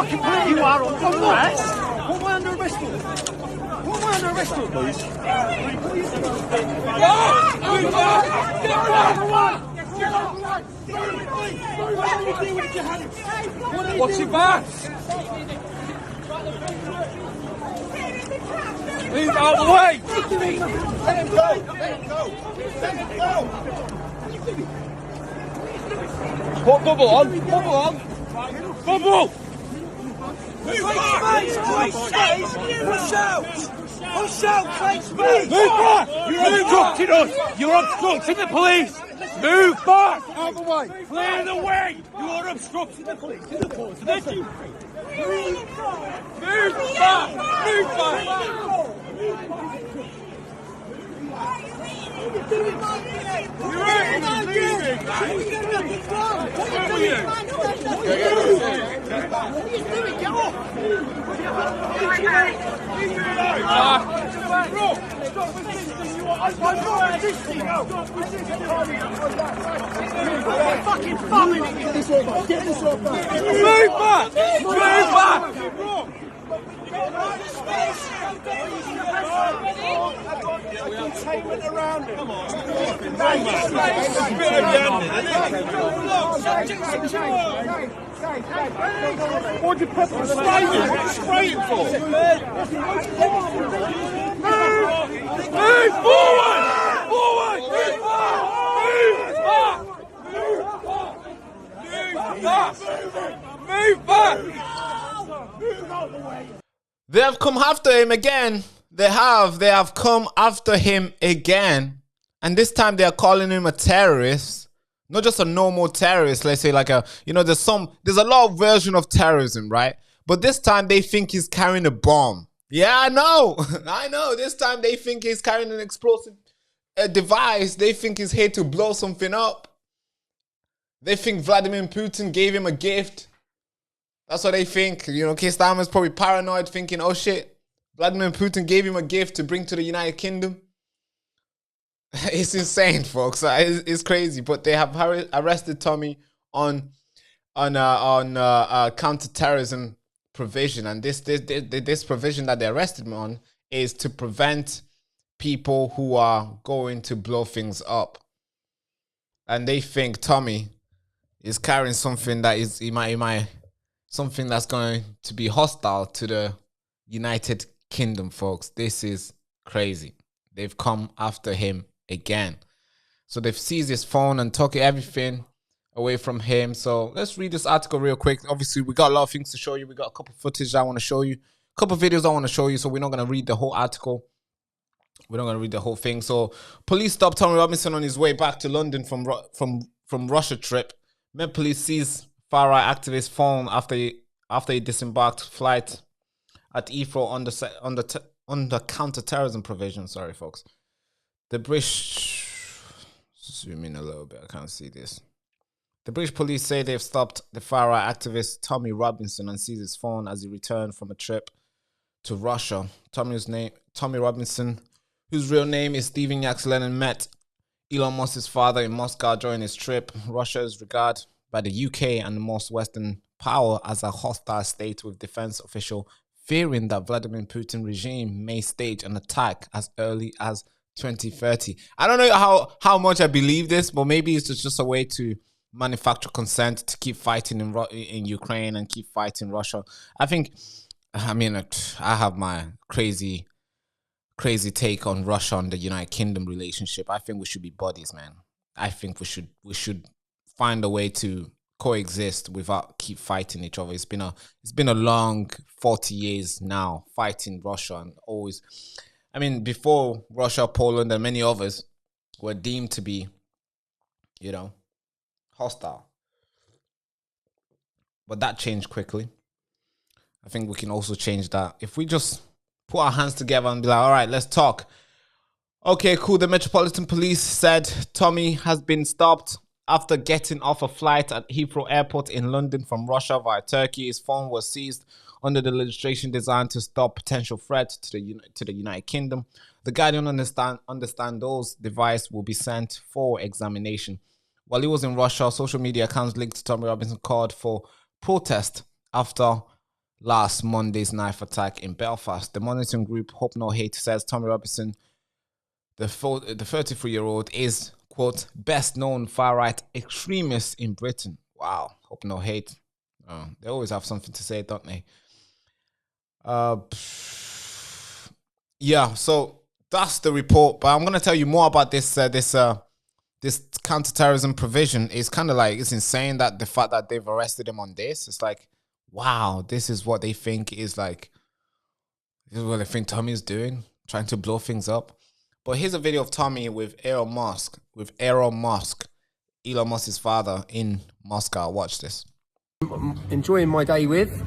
fucking police. You are under arrest. What am I under arrest for? What am I under arrest for, please? What's your back? Move out of the way! Let him go! Let him go! Let him go! Put bubble on! Bubble on! Bubble! Move space! Push out! Push out! Take space! Move back! You're obstructing us! You're obstructing the police! Move back! Out of the way! Clear the way! You're obstructing the police! Move back! Move back! Containment around him. Come on. What did pepper spray him? What you spraying for? Move forward! Forward! Move back! Move back! Move back! They have come after him again. They have come after him again. And this time they are calling him a terrorist. Not just a normal terrorist, let's say like there's a lot of version of terrorism, right? But this time they think he's carrying a bomb. Yeah, I know. I know. This time they think he's carrying an explosive device. They think he's here to blow something up. They think Vladimir Putin gave him a gift. That's what they think. Keir Starmer's probably paranoid, thinking, oh shit, Vladimir Putin gave him a gift to bring to the United Kingdom. It's insane, folks. It's crazy. But they have arrested Tommy on counter-terrorism provision, and this provision that they arrested him on is to prevent people who are going to blow things up. And they think Tommy is carrying something that is something that's going to be hostile to the United Kingdom, folks. This is crazy. They've come after him again. So they've seized his phone and took everything away from him. So let's read this article real quick. Obviously, we got a lot of things to show you. We got a couple of footage I want to show you. A couple of videos I want to show you. So we're not going to read the whole article. We're not going to read the whole thing. So police stopped Tommy Robinson on his way back to London from Russia trip. Met police seized far-right activist phone after he disembarked flight at Heathrow under counter-terrorism provision. Sorry, folks. The British... Zoom in a little bit. I can't see this. The British police say they've stopped the far-right activist Tommy Robinson and seized his phone as he returned from a trip to Russia. Tommy Robinson, whose real name is Stephen Yaxlenen, met Elon Musk's father in Moscow during his trip. Russia is regarded by the UK and most Western power as a hostile state, with defense official fearing that Vladimir Putin regime may stage an attack as early as 2030. I don't know how much I believe this, but maybe it's just a way to manufacture consent to keep fighting in Ukraine and keep fighting Russia. I have my crazy take on Russia and the United Kingdom relationship. I think we should be buddies, man. I think we should find a way to coexist without keep fighting each other. It's been a long 40 years now fighting Russia, and always, before Russia, Poland, and many others were deemed to be, hostile. But that changed quickly. I think we can also change that if we just put our hands together and be like, all right, let's talk. Okay, cool. The Metropolitan Police said Tommy has been stopped after getting off a flight at Heathrow Airport in London from Russia via Turkey. His phone was seized under the legislation designed to stop potential threat to the United Kingdom. The Guardian understand those devices will be sent for examination. While he was in Russia, social media accounts linked to Tommy Robinson called for protest after last Monday's knife attack in Belfast. The monitoring group Hope No Hate says Tommy Robinson, the 33-year-old, is, quote, best known far-right extremist in Britain. Wow, Hope No Hate. They always have something to say, don't they? Yeah, so that's the report. But I'm going to tell you more about this counterterrorism provision. Is kind of like, it's insane that the fact that they've arrested him on this. It's like, wow, this is what they think is like, this is what they think Tommy's doing, trying to blow things up. But here's a video of Tommy with Elon Musk, Elon Musk's father, in Moscow. Watch this. Enjoying my day with.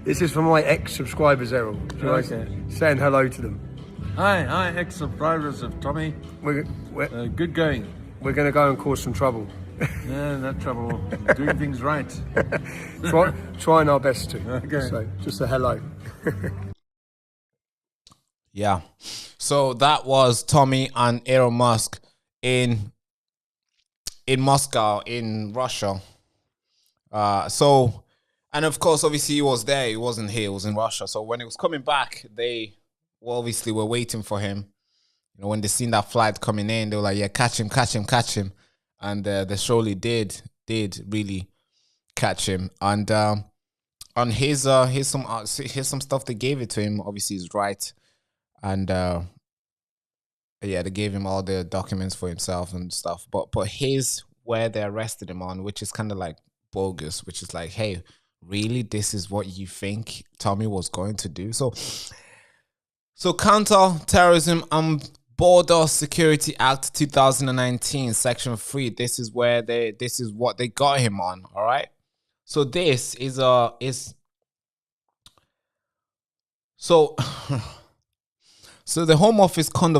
This is for my ex-subscribers, Errol. Okay. Saying hello to them. Hi, ex-subscribers of Tommy. We're Good going. going to go and cause some trouble. Yeah, no trouble. Doing things right. Trying our best to. Okay. So, just a hello. Yeah. So that was Tommy and Elon Musk in Moscow, in Russia. And of course, obviously he was there. He wasn't here. He was in Russia. So when he was coming back, they obviously were waiting for him. You know, when they seen that flight coming in, they were like, yeah, catch him. And they surely did really catch him. And here's some stuff they gave it to him. Obviously he's right. And yeah, they gave him all the documents for himself and stuff. But here's where they arrested him on, which is kind of like bogus, which is like, hey, really, this is what you think Tommy was going to do? So Counter-Terrorism and Border Security Act 2019, Section 3. This is what they got him on. All right. So this is so the Home Office Code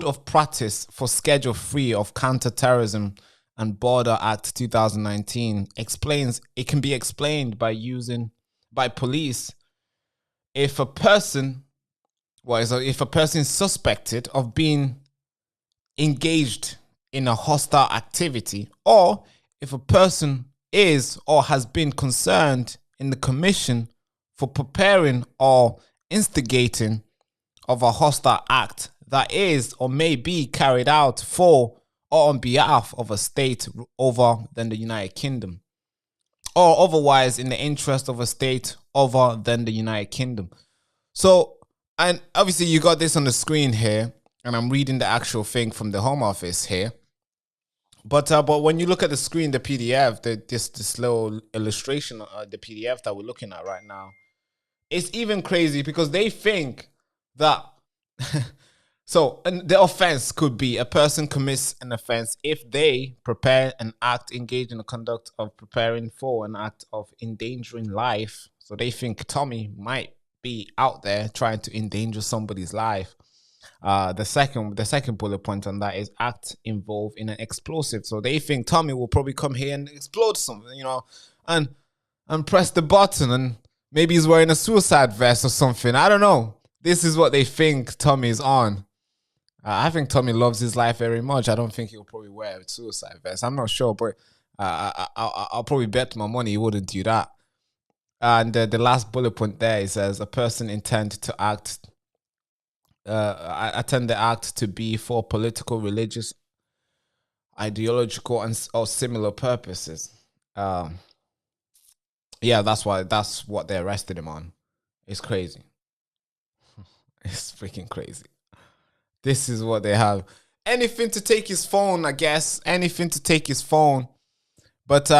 of Practice for Schedule 3 of Counter-Terrorism and Border Act 2019 explains it can be explained by police if a person is suspected of being engaged in a hostile activity, or if a person is or has been concerned in the commission for preparing or instigating of a hostile act that is or may be carried out for or on behalf of a state other than the United Kingdom, or otherwise in the interest of a state other than the United Kingdom. So, and obviously you got this on the screen here, and I'm reading the actual thing from the Home Office here. But when you look at the screen, the PDF, this little illustration, the PDF that we're looking at right now, it's even crazy because they think that so and the offense could be a person commits an offense if they prepare an act, engage in the conduct of preparing for an act of endangering life. So they think Tommy might be out there trying to endanger somebody's life. The second bullet point on that is act involved in an explosive. So they think Tommy will probably come here and explode something, you know, and press the button, and maybe he's wearing a suicide vest or something. I don't know. This is what they think Tommy's on. I think Tommy loves his life very much. I don't think he'll probably wear a suicide vest. I'm not sure, but I'll probably bet my money he wouldn't do that. And the last bullet point there, it says a person intend to act, attend the act to be for political, religious, ideological, or similar purposes. Yeah, that's what they arrested him on. It's crazy. It's freaking crazy. This is what they have. Anything to take his phone, I guess. Anything to take his phone. But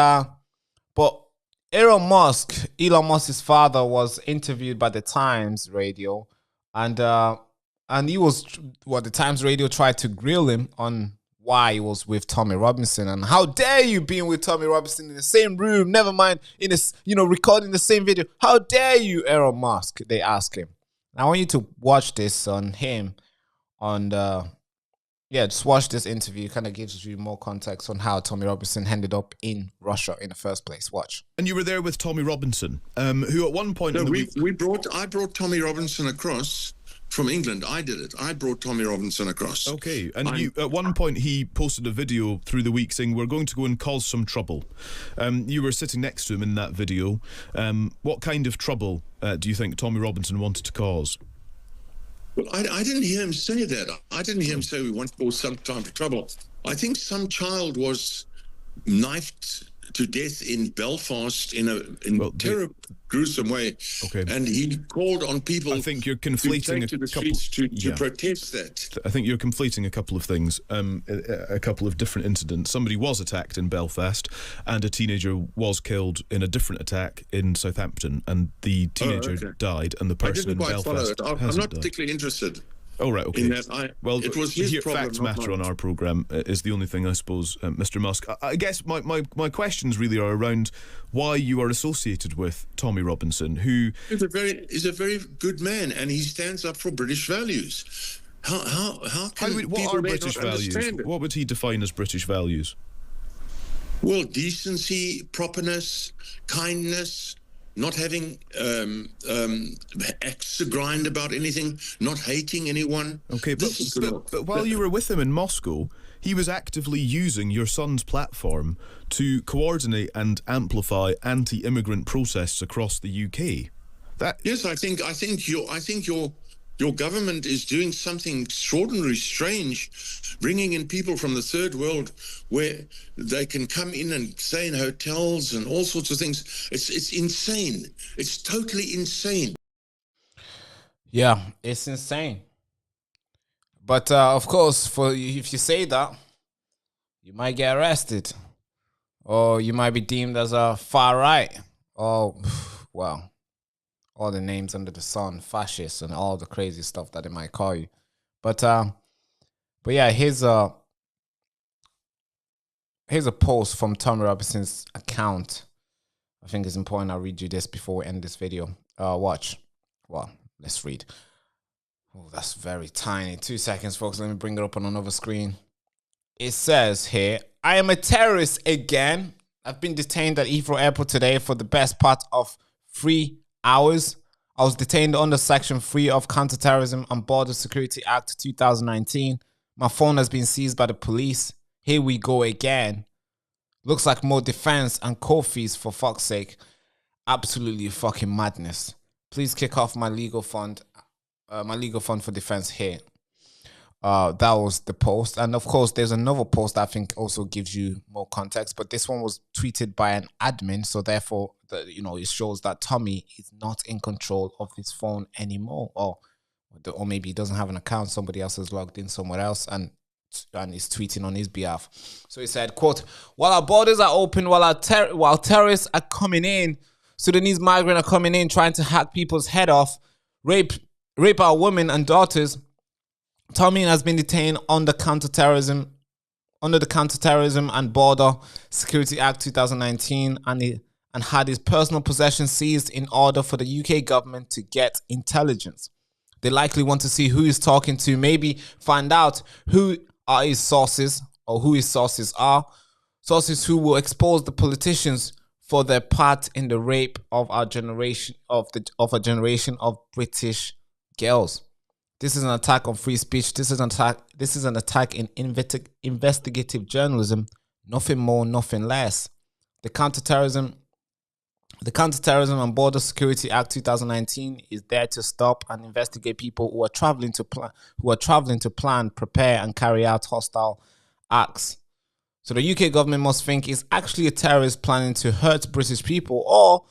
Elon Musk's father, was interviewed by the Times Radio, and he was, the Times Radio tried to grill him on why he was with Tommy Robinson, and how dare you being with Tommy Robinson in the same room, never mind in this, recording the same video. How dare you, Elon Musk? They ask him. I want you to watch this on him. Just watch this interview. It kind of gives you more context on how Tommy Robinson ended up in Russia in the first place. Watch. And you were there with Tommy Robinson, who at one point... No, I brought Tommy Robinson across from England. I did it. I brought Tommy Robinson across. Okay, and you at one point he posted a video through the week saying we're going to go and cause some trouble. You were sitting next to him in that video. What kind of trouble do you think Tommy Robinson wanted to cause? Well, I didn't hear him say that. I didn't hear him say we want to cause some type of trouble. I think some child was knifed to death in Belfast in a terrible, gruesome way. Okay. And he called on people. I think you're conflating to the streets to protest that. I think you're conflating a couple of things, a couple of different incidents. Somebody was attacked in Belfast, and a teenager was killed in a different attack in Southampton, and the teenager died, and the person in Belfast I'm not particularly interested. Oh, right, okay. In that well, it was his here, problem, facts matter on our programme is the only thing, I suppose, Mr. Musk. I guess my questions really are around why you are associated with Tommy Robinson, who is a very good man, and he stands up for British values. How can what are British values? What would he define as British values? Well, decency, properness, kindness, not having axe to grind about anything, not hating anyone. Okay, but while you were with him in Moscow, he was actively using your son's platform to coordinate and amplify anti-immigrant protests across the UK. Yes, I think your government is doing something extraordinarily strange, bringing in people from the third world where they can come in and stay in hotels and all sorts of things. It's insane. It's totally insane. Yeah, it's insane. But of course, if you say that, you might get arrested, or you might be deemed as a far right, or well, all the names under the sun, fascists, and all the crazy stuff that they might call you. But yeah, here's a post from Tommy Robinson's account. I think it's important I read you this before we end this video. Watch. Well, let's read. Oh, that's very tiny. 2 seconds, folks. Let me bring it up on another screen. It says here, I am a terrorist again. I've been detained at Heathrow Airport today for the best part of 3 hours. I was detained under Section 3 of Counterterrorism and Border Security Act 2019. My phone has been seized by the police. Here we go again. Looks like more defense and court fees, for fuck's sake. Absolutely fucking madness. Please kick off my legal fund for defense here. That was the post. And of course, there's another post that I think also gives you more context, but this one was tweeted by an admin, so therefore, it shows that Tommy is not in control of his phone anymore, or maybe he doesn't have an account. Somebody else has logged in somewhere else and is tweeting on his behalf. So he said, quote, while our borders are open, while terrorists are coming in, Sudanese migrants are coming in trying to hack people's head off, rape our women and daughters, Tommy has been detained under the Counterterrorism and Border Security Act 2019 and had his personal possessions seized in order for the UK government to get intelligence. They likely want to see who he's talking to, maybe find out who are his sources or who his sources are. Sources who will expose the politicians for their part in the rape of a generation of British girls. This is an attack on free speech. This is an attack in investigative journalism. Nothing more, nothing less. The Counterterrorism and Border Security Act 2019 is there to stop and investigate people who are traveling to plan, prepare, and carry out hostile acts. So the UK government must think it's actually a terrorist planning to hurt British people, or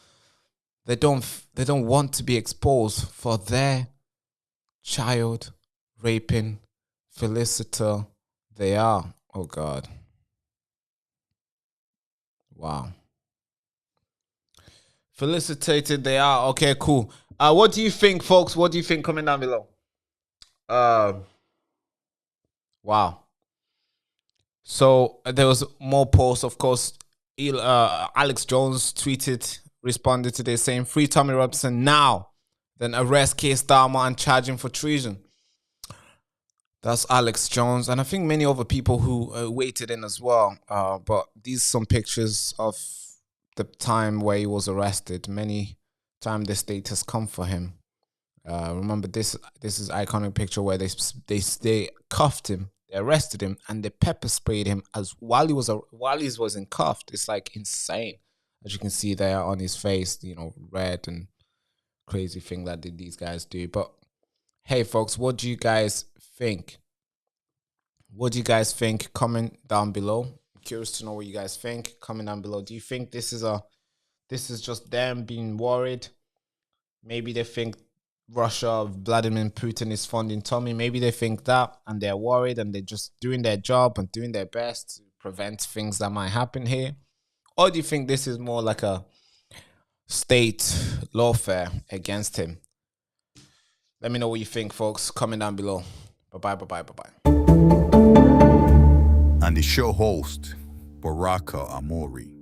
they don't want to be exposed for their child raping felicitor they are. Oh God. Wow. Felicitated they are. Okay, cool. What do you think, folks? What do you think? Comment down below. Wow. So there was more posts, of course. Alex Jones responded to this saying, free Tommy Robinson now, then arrest Keir Starmer and charge him for treason. That's Alex Jones. And I think many other people who waited in as well. But these are some pictures of the time where he was arrested. Many times the state has come for him. Remember this is iconic picture where they cuffed him, they arrested him, and they pepper sprayed him as while he was in cuffed. It's like insane, as you can see there on his face, you know, red and crazy thing that these guys do. But hey, folks, what do you guys think? What do you guys think? Comment down below. I'm curious to know what you guys think. Comment down below. Do you think this is just them being worried? Maybe they think Russia, Vladimir Putin is funding Tommy. Maybe they think that and they're worried and they're just doing their job and doing their best to prevent things that might happen here. Or do you think this is more like a state lawfare against him? Let me know what you think, folks. Comment down below. Bye-bye, bye-bye, bye-bye. And the show host, Baraka Amori.